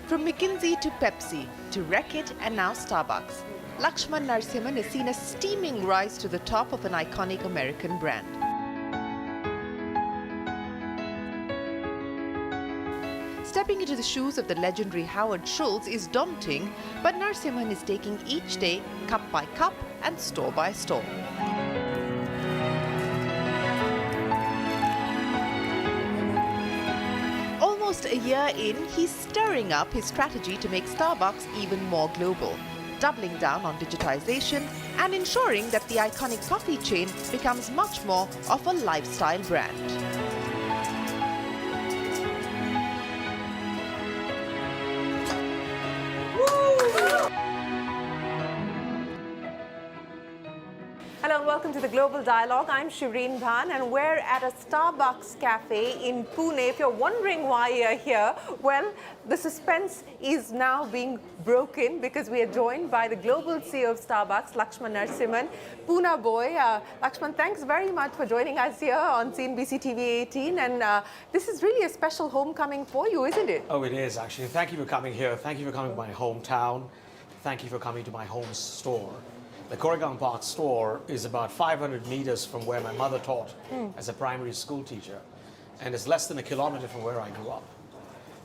From McKinsey to Pepsi, to Reckitt and now Starbucks, Laxman Narasimhan has seen a steaming rise to the top of an iconic American brand. Stepping into the shoes of the legendary Howard Schultz is daunting, but Narasimhan is taking each day cup by cup and store by store. Almost a year in, he's stirring up his strategy to make Starbucks even more global, doubling down on digitization and ensuring that the iconic coffee chain becomes much more of a lifestyle brand. Hello and welcome to the Global Dialogue. I'm Shereen Bhan and we're at a Starbucks cafe in Pune. If you're wondering why you're here, well, the suspense is now being broken because we are joined by the Global CEO of Starbucks, Laxman Narasimhan. Pune boy, Laxman, thanks very much for joining us here on CNBC-TV18. And this is really a special homecoming for you, isn't it? Oh, it is actually. Thank you for coming here. Thank you for coming to my hometown. Thank you for coming to my home store. The Koregaon Park store is about 500 meters from where my mother taught as a primary school teacher, and it's less than a kilometer from where I grew up.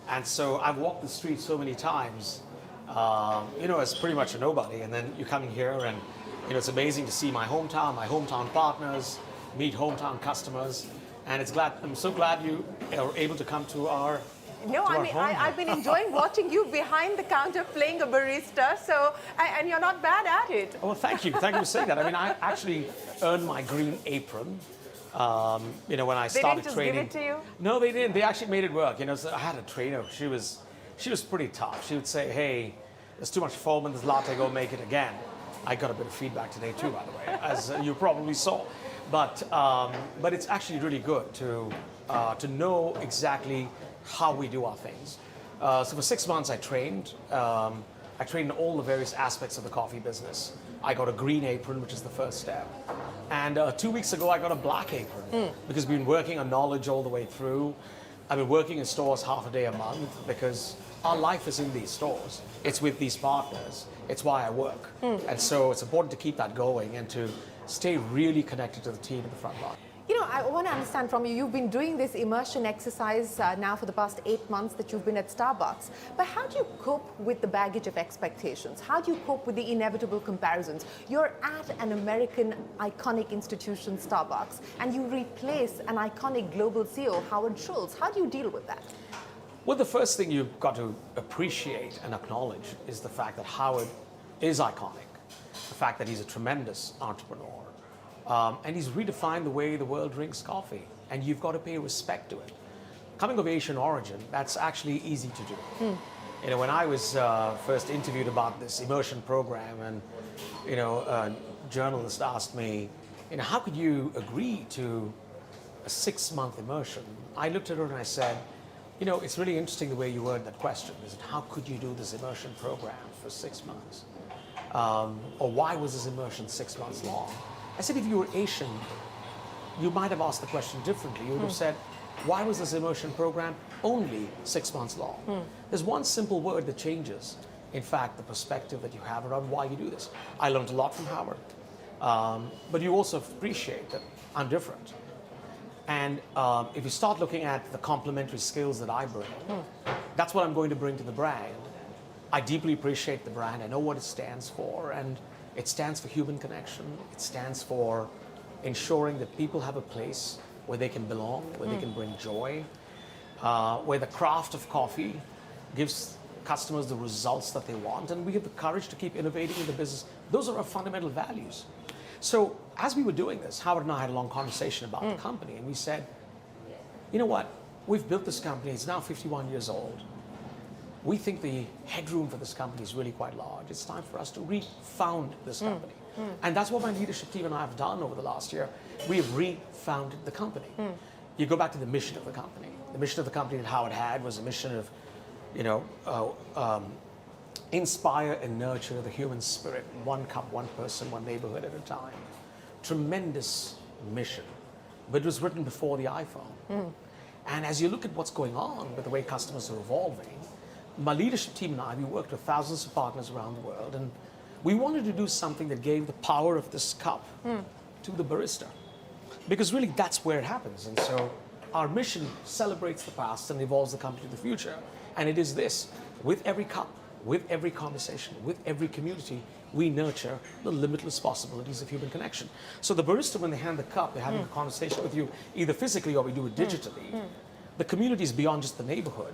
And so I've walked the street so many times, as pretty much a nobody, and then you come in here and, it's amazing to see my hometown partners, meet hometown customers, and I'm so glad you are able to come to our No, I mean, I've been enjoying watching you behind the counter playing a barista, and you're not bad at it. Oh, thank you. Thank you for saying that. I mean, I actually earned my green apron, when I started training. They didn't just give it to you? No, they didn't. They actually made it work. So I had a trainer. She was pretty tough. She would say, hey, there's too much foam in this latte, go make it again. I got a bit of feedback today too, by the way, as you probably saw. But it's actually really good to know exactly how we do our things. So for 6 months I trained. I trained in all the various aspects of the coffee business. I got a green apron, which is the first step. And 2 weeks ago I got a black apron because we've been working on knowledge all the way through. I've been working in stores half a day a month because our life is in these stores. It's with these partners. It's why I work. And so it's important to keep that going and to stay really connected to the team at the front line. I want to understand from you, you've been doing this immersion exercise now for the past 8 months that you've been at Starbucks. But how do you cope with the baggage of expectations? How do you cope with the inevitable comparisons? You're at an American iconic institution, Starbucks, and you replace an iconic global CEO, Howard Schultz. How do you deal with that? Well, the first thing you've got to appreciate and acknowledge is the fact that Howard is iconic, the fact that he's a tremendous entrepreneur. And he's redefined the way the world drinks coffee, and you've got to pay respect to it. Coming of Asian origin, that's actually easy to do. When I was first interviewed about this immersion program, and a journalist asked me, how could you agree to a 6-month immersion? I looked at her and I said, it's really interesting the way you worded that question. Is it how could you do this immersion program for 6 months? Or why was this immersion 6 months long? I said, if you were Asian, you might have asked the question differently. You would have said, why was this immersion program only 6 months long? There's one simple word that changes, in fact, the perspective that you have around why you do this. I learned a lot from Howard, but you also appreciate that I'm different. And if you start looking at the complementary skills that I bring, that's what I'm going to bring to the brand. I deeply appreciate the brand. I know what it stands for, and it stands for human connection. It stands for ensuring that people have a place where they can belong, where they can bring joy, where the craft of coffee gives customers the results that they want, and we have the courage to keep innovating in the business. Those are our fundamental values. So as we were doing this, Howard and I had a long conversation about the company, and we said, you know what? We've built this company. It's now 51 years old. We think the headroom for this company is really quite large. It's time for us to refound this company. And that's what my leadership team and I have done over the last year. We have refounded the company. You go back to the mission of the company. The mission of the company that Howard had was a mission of, inspire and nurture the human spirit, one cup, one person, one neighborhood at a time. Tremendous mission, but it was written before the iPhone. And as you look at what's going on with the way customers are evolving, my leadership team and I, we worked with thousands of partners around the world, and we wanted to do something that gave the power of this cup to the barista. Because really, that's where it happens. And so our mission celebrates the past and evolves the company to the future. And it is this: with every cup, with every conversation, with every community, we nurture the limitless possibilities of human connection. So the barista, when they hand the cup, they're having a conversation with you, either physically or we do it digitally. The community is beyond just the neighborhood.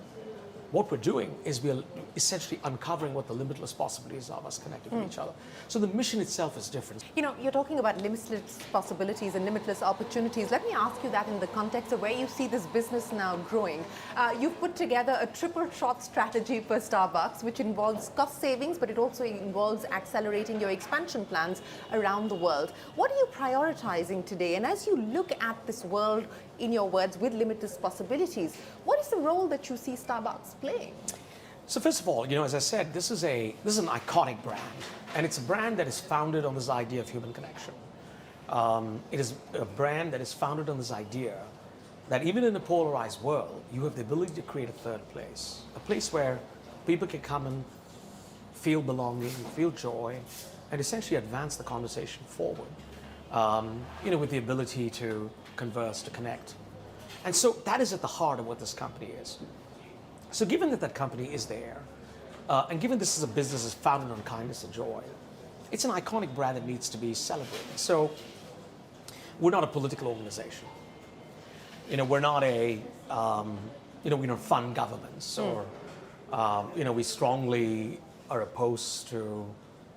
What we're doing is we're essentially uncovering what the limitless possibilities of us connected with each other. So the mission itself is different. You know, you're talking about limitless possibilities and limitless opportunities. Let me ask you that in the context of where you see this business now growing. You've put together a triple shot strategy for Starbucks, which involves cost savings, but it also involves accelerating your expansion plans around the world. What are you prioritizing today? And as you look at this world, in your words, with limitless possibilities, what is the role that you see Starbucks playing? So first of all, you know, as I said, this is an iconic brand, and it's a brand that is founded on this idea of human connection. It is a brand that is founded on this idea that even in a polarized world, you have the ability to create a third place, a place where people can come and feel belonging, feel joy, and essentially advance the conversation forward. You know, with the ability to converse, to connect. And so that is at the heart of what this company is. So given that that company is there, and given this is a business that's founded on kindness and joy, it's an iconic brand that needs to be celebrated. So we're not a political organization. You know, we're not a, you know, we don't fund governments, or, you know, we strongly are opposed to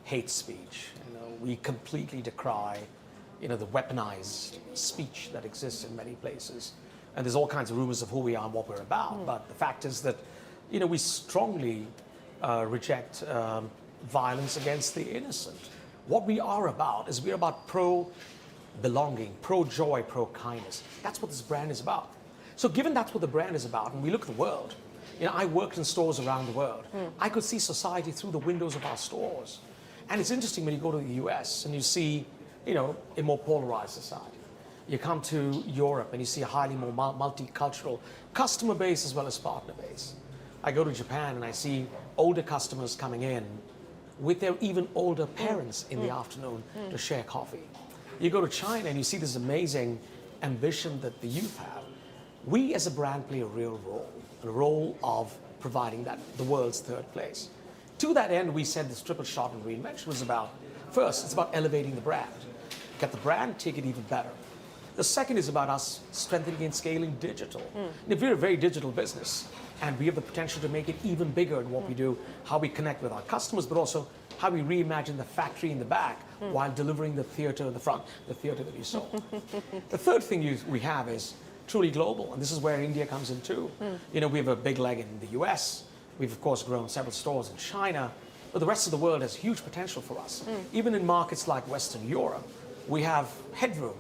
hate speech. You know, we completely decry, you know, the weaponized speech that exists in many places. And there's all kinds of rumors of who we are and what we're about. But the fact is that, you know, we strongly reject violence against the innocent. What we are about is we're about pro-belonging, pro-joy, pro-kindness. That's what this brand is about. So given that's what the brand is about, and we look at the world, you know, I worked in stores around the world. I could see society through the windows of our stores. And it's interesting when you go to the US and you see, you know, a more polarized society. You come to Europe and you see a highly more multicultural customer base as well as partner base. I go to Japan and I see older customers coming in with their even older parents in the afternoon to share coffee. You go to China and you see this amazing ambition that the youth have. We as a brand play a real role, a role of providing that the world's third place. To that end, we said this triple shot and reinvention was about, first, it's about elevating the brand. Get the brand, take it even better. The second is about us strengthening and scaling digital. If we're a very digital business, and we have the potential to make it even bigger in what we do, how we connect with our customers, but also how we reimagine the factory in the back while delivering the theater in the front, the theater that you saw. The third thing we have is truly global, and this is where India comes in too. You know, we have a big leg in the US. We've, of course, grown several stores in China, but the rest of the world has huge potential for us. Even in markets like Western Europe, we have headroom.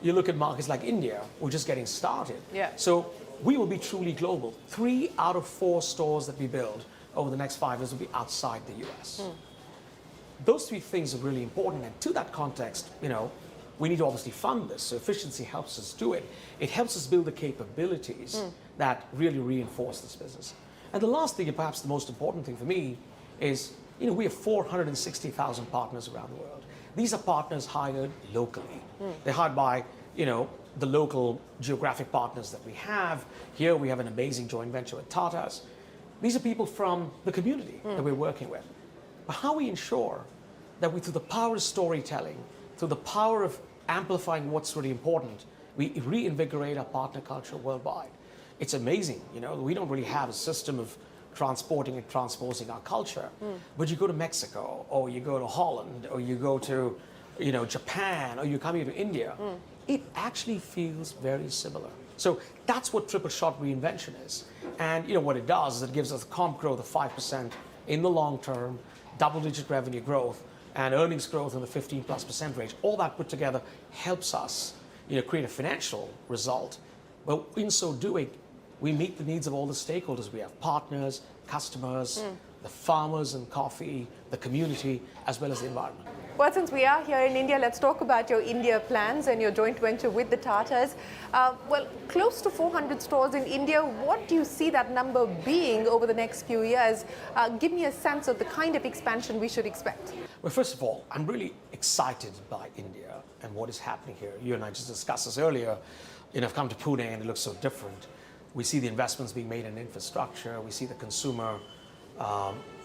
You look at markets like India, we're just getting started. So we will be truly global. 3 out of 4 stores that we build over the next 5 years will be outside the US. Those 3 things are really important, and to that context, you know, we need to obviously fund this. So efficiency helps us do it. It helps us build the capabilities that really reinforce this business. And the last thing, and perhaps the most important thing for me, is, you know, we have 460,000 partners around the world. These are partners hired locally. They're hired by, you know, the local geographic partners that we have. Here we have an amazing joint venture with Tata's. These are people from the community that we're working with. But how we ensure that we, through the power of storytelling, through the power of amplifying what's really important, we reinvigorate our partner culture worldwide. It's amazing, you know, we don't really have a system of transporting and transposing our culture. But you go to Mexico, or you go to Holland, or you go to, you know, Japan, or you come here to India, it actually feels very similar. So that's what triple shot reinvention is. And you know what it does is it gives us comp growth of 5% in the long term, double-digit revenue growth, and earnings growth in the 15+% range. All that put together helps us, you know, create a financial result. But in so doing, we meet the needs of all the stakeholders. We have partners, customers, the farmers and coffee, the community, as well as the environment. Well, since we are here in India, let's talk about your India plans and your joint venture with the Tatas. Well, close to 400 stores in India. What do you see that number being over the next few years? Give me a sense of the kind of expansion we should expect. Well, first of all, I'm really excited by India and what is happening here. You and I just discussed this earlier. I've come to Pune and it looks so different. We see the investments being made in infrastructure. We see the consumer,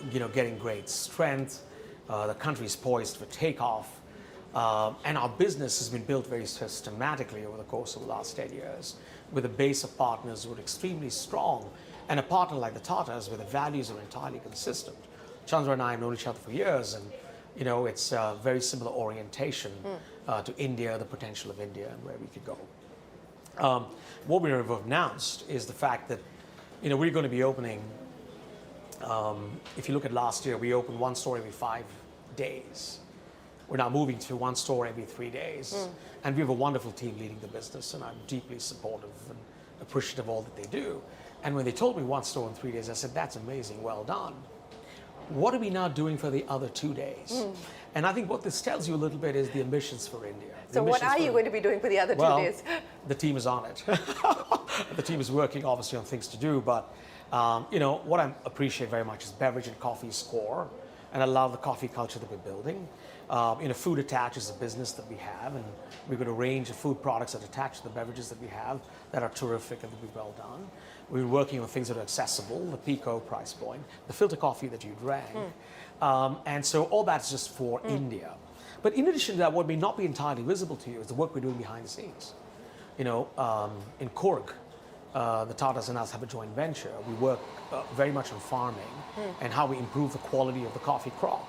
getting great strength. The country is poised for takeoff. And our business has been built very systematically over the course of the last 10 years with a base of partners who are extremely strong and a partner like the Tatas where the values are entirely consistent. Chandra and I have known each other for years and it's a very similar orientation to India, the potential of India and where we could go. What we have announced is the fact that we're going to be opening, if you look at last year, we opened one store every 5 days. We're now moving to one store every 3 days. And we have a wonderful team leading the business, and I'm deeply supportive and appreciative of all that they do. And when they told me one store in 3 days, I said, that's amazing, well done. What are we now doing for the other 2 days? And I think what this tells you a little bit is the ambitions for India. So what are you going to be doing for the other 2 days? The team is on it. The team is working obviously on things to do, but what I appreciate very much is beverage and coffee is core, and I love the coffee culture that we're building. Food attached is a business that we have, and we've got a range of food products that attach to the beverages that we have that are terrific and that we've well done. We're working on things that are accessible, the Pico price point, the filter coffee that you drank. And so all that's just for India. But in addition to that, what may not be entirely visible to you is the work we're doing behind the scenes. In Coorg, the Tatas and us have a joint venture. We work very much on farming and how we improve the quality of the coffee crop.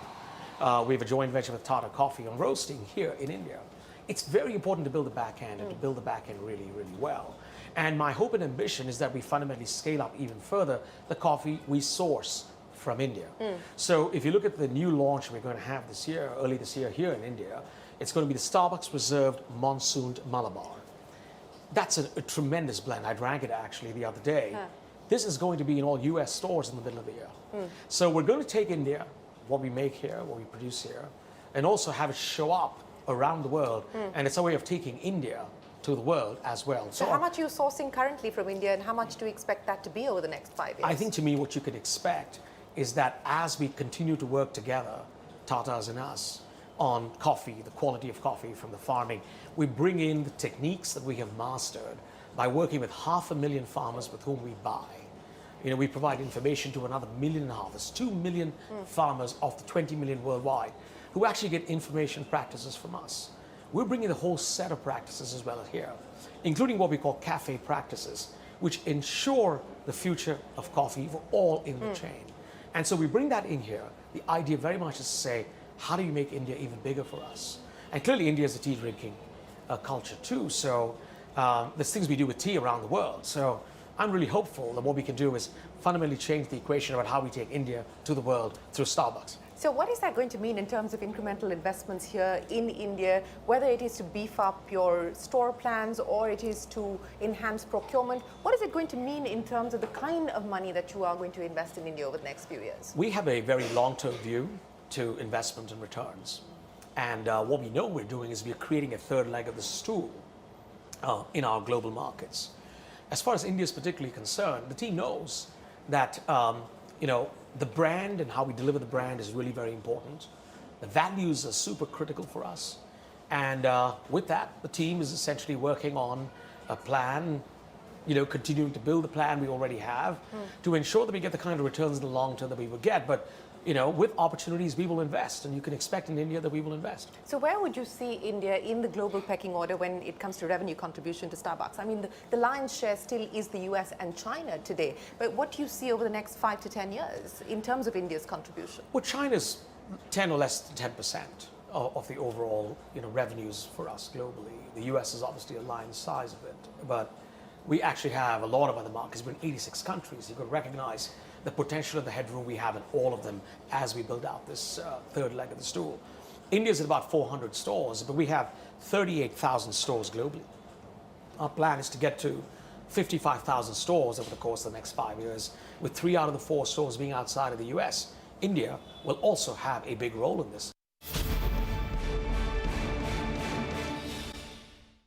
We have a joint venture with Tata Coffee on roasting here in India. It's very important to build the back end and to build the back end really, really well. And my hope and ambition is that we fundamentally scale up even further the coffee we source from India. So if you look at the new launch we're going to have this year, early this year here in India, it's going to be the Starbucks Reserved Monsooned Malabar. That's a tremendous blend. I drank it actually the other day. This is going to be in all US stores in the middle of the year. So we're going to take India, what we make here, what we produce here, and also have it show up around the world. And it's a way of taking India to the world as well. So how much are you sourcing currently from India and how much do you expect that to be over the next 5 years? I think to me what you could expect is that as we continue to work together, Tatas and us, on coffee, the quality of coffee from the farming, we bring in the techniques that we have mastered by working with 500,000 farmers with whom we buy. We provide information to another 1.5 million. There's 2 million farmers of the 20 million worldwide who actually get information practices from us. We're bringing the whole set of practices as well here, including what we call cafe practices, which ensure the future of coffee for all in the chain. And so we bring that in here. The idea very much is to say, how do you make India even bigger for us? And clearly India is a tea drinking culture too. So there's things we do with tea around the world. So I'm really hopeful that what we can do is fundamentally change the equation about how we take India to the world through Starbucks. So what is that going to mean in terms of incremental investments here in India, whether it is to beef up your store plans or it is to enhance procurement? What is it going to mean in terms of the kind of money that you are going to invest in India over the next few years? We have a very long-term view to investment and returns. And what we know we're doing is we're creating a third leg of the stool in our global markets. As far as India is particularly concerned, the team knows that the brand and how we deliver the brand is really very important. The values are super critical for us. And with that, the team is essentially working on a plan, continuing to build the plan we already have to ensure that we get the kind of returns in the long term that we will get. But with opportunities, we will invest, and you can expect in India that we will invest. So where would you see India in the global pecking order when it comes to revenue contribution to Starbucks? I mean, the lion's share still is the US and China today, but what do you see over the next 5 to 10 years in terms of India's contribution? Well, China's 10 or less than 10% of the overall revenues for us globally. The US is obviously a lion's size of it, but we actually have a lot of other markets. We're in 86 countries. You've got to recognize the potential of the headroom we have in all of them as we build out this third leg of the stool. India's at about 400 stores, but we have 38,000 stores globally. Our plan is to get to 55,000 stores over the course of the next 5 years, with 3 out of the 4 stores being outside of the US. India will also have a big role in this.